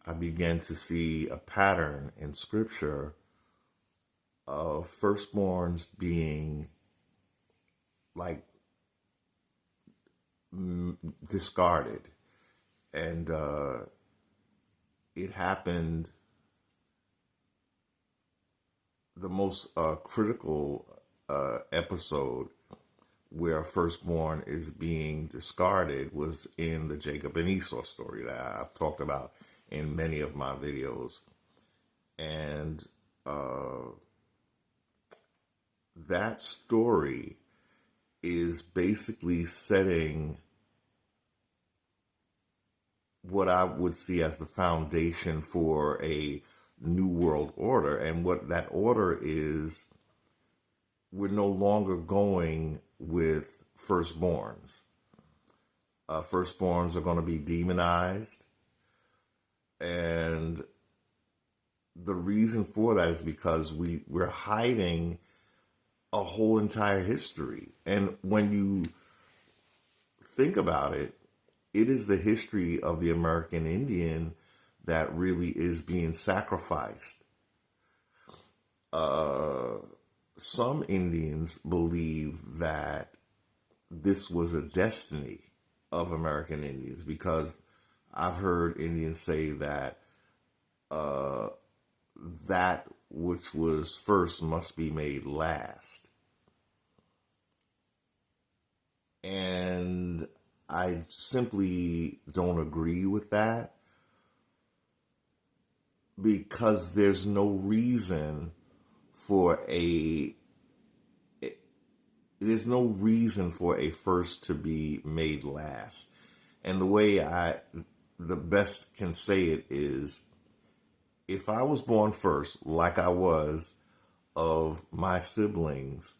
I began to see a pattern in scripture of firstborns being like discarded. And it happened, the most critical episode where a firstborn is being discarded was in the Jacob and Esau story that I've talked about in many of my videos. And that story is basically setting what I would see as the foundation for a new world order. And what that order is, we're no longer going with firstborns. Firstborns are going to be demonized. And the reason for that is because we're hiding a whole entire history. And when you think about it, it is the history of the American Indian that really is being sacrificed. Some Indians believe that this was a destiny of American Indians, because I've heard Indians say that that which was first must be made last. And I simply don't agree with that, because there's no reason for a first to be made last. And the way the best can say it is, if I was born first, like I was of my siblings,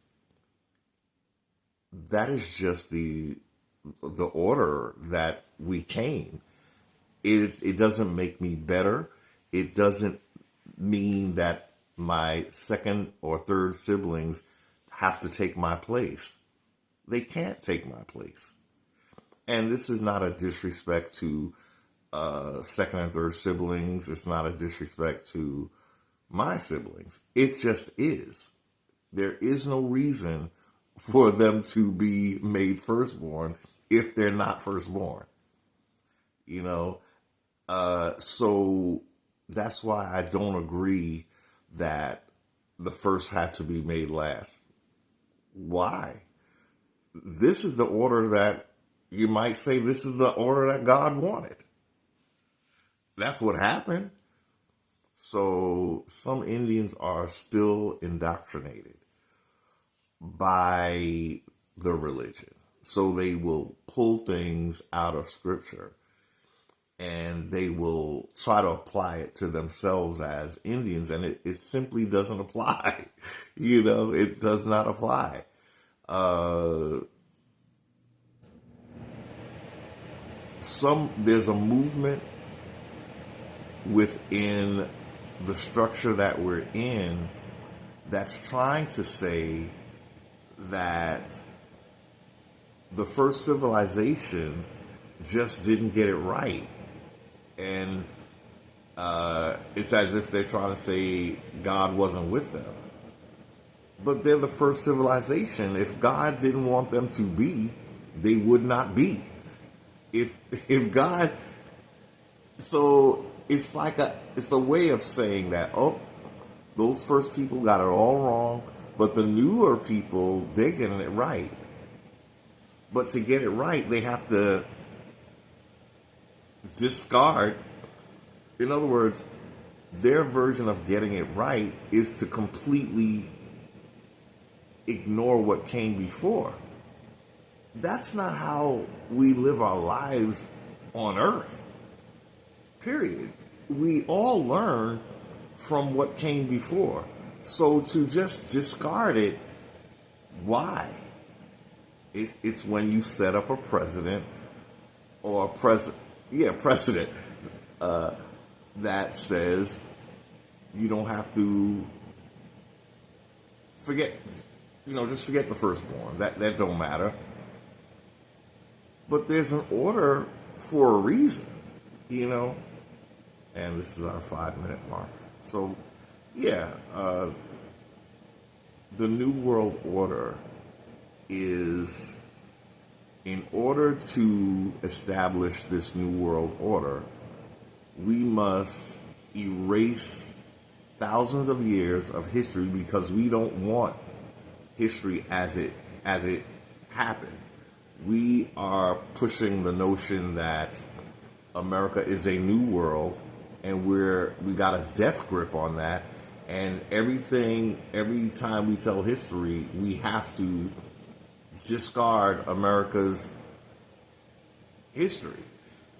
that is just the order that we came. It doesn't make me better. It doesn't mean that my second or third siblings have to take my place. They can't take my place. And this is not a disrespect to second and third siblings. It's not a disrespect to my siblings. It just is. There is no reason for them to be made firstborn if they're not firstborn. You know, so that's why I don't agree that the first had to be made last. Why? This is the order that you might say, this is the order that God wanted. That's what happened. So some Indians are still indoctrinated by the religion. So they will pull things out of scripture and they will try to apply it to themselves as Indians, and it simply doesn't apply. You know, it does not apply. There's a movement within the structure that we're in that's trying to say that the first civilization just didn't get it right. And it's as if they're trying to say God wasn't with them. But they're the first civilization. If God didn't want them to be, they would not be. If God, so it's a way of saying that, oh, those first people got it all wrong, but the newer people, they're getting it right. But to get it right, they have to discard. In other words, their version of getting it right is to completely ignore what came before. That's not how we live our lives on earth. Period. We all learn from what came before. So to just discard it, why? It's when you set up a president or precedent that says you don't have to forget, just forget the firstborn. That don't matter. But there's an order for a reason, and this is our 5 minute mark. So, yeah, the New World Order is, in order to establish this New World Order, we must erase thousands of years of history because we don't want history as it happened. We are pushing the notion that America is a new world, and we got a death grip on that. And every time we tell history, we have to discard America's history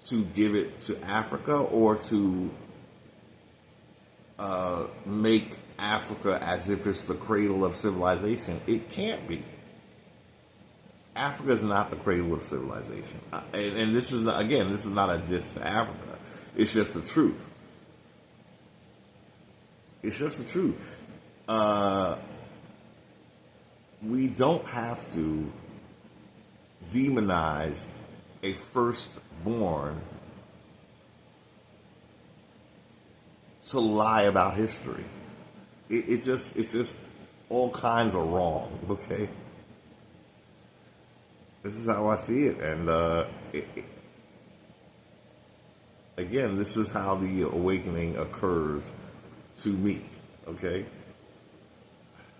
to give it to Africa, or to make Africa as if it's the cradle of civilization. It can't be. Africa is not the cradle of civilization. And this is not, again, this is not a diss to Africa. It's just the truth. It's just the truth. We don't have to demonize a firstborn to lie about history. It's just all kinds of wrong. Okay, this is how I see it, and again, this is how the awakening occurs to me. Okay,